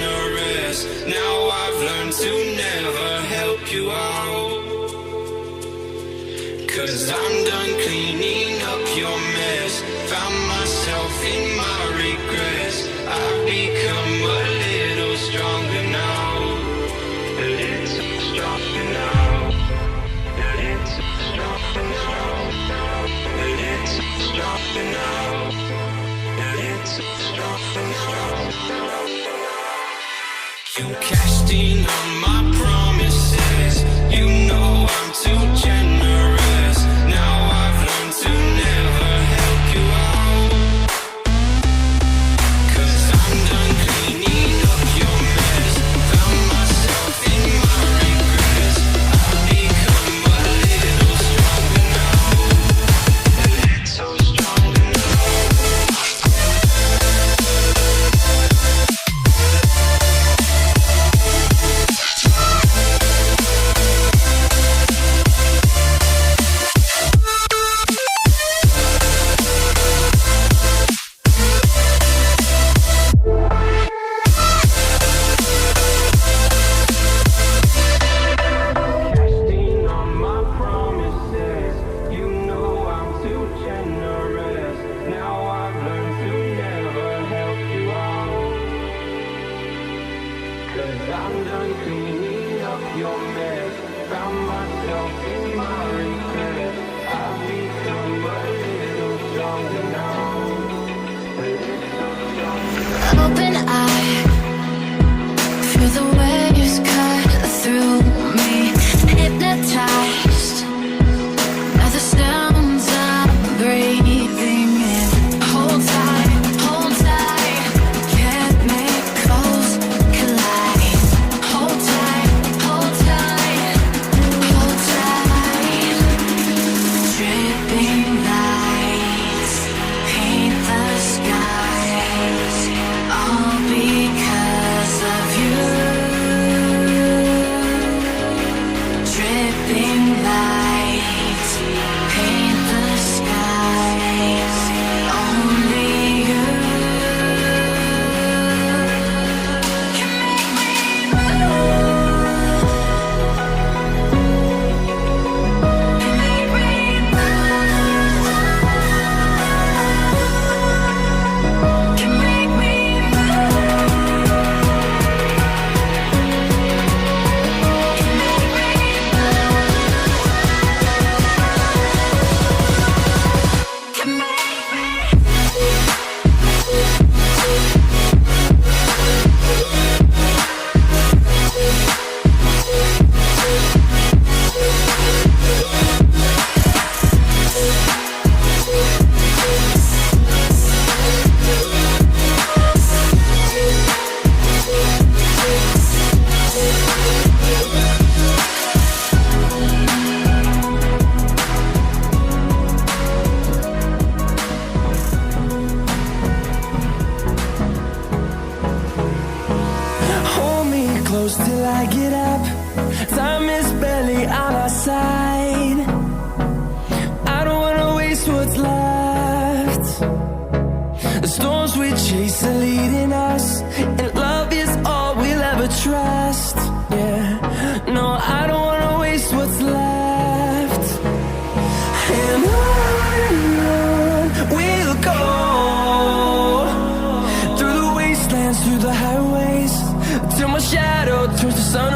generous. Now I've learned to never help you out. 'Cause I'm done cleaning up your mess. Found myself in my regrets. I've become a little stronger now. A little stronger now. A little stronger now. A little stronger now. A little stronger now. You cashed in on my promises. You know I'm too generous. Now I've learned to never help you out. 'Cause I'm done cleaning up your mess. Found myself in my regrets. I've become a little stronger now. A little stronger now. Casting on my promises. You know I'm too generous. Now I've learned to never help you out. 'Cause I'm done cleaning up your mess. Found myself in my regrets. I've become a little stronger now. A little stronger now. Open eye, feel the waves cut through me. Hypnotized by the sounds I'm breathing in. Hold tight, chemicals collide. Hold tight, hold tight, hold tight. Dripping lights paint the skies, all because of you. Dripping lights paint the skies, only you can make me move. Can make me move. Can make me Hold me close till I get up. Time is barely on our side. I don't wanna waste what's left. The storms we chase are leading us, and love is all we'll ever trust. Yeah, no, I don't wanna waste what's left. And on we'll go, through the wastelands, through the highways, till my shadow turns to sun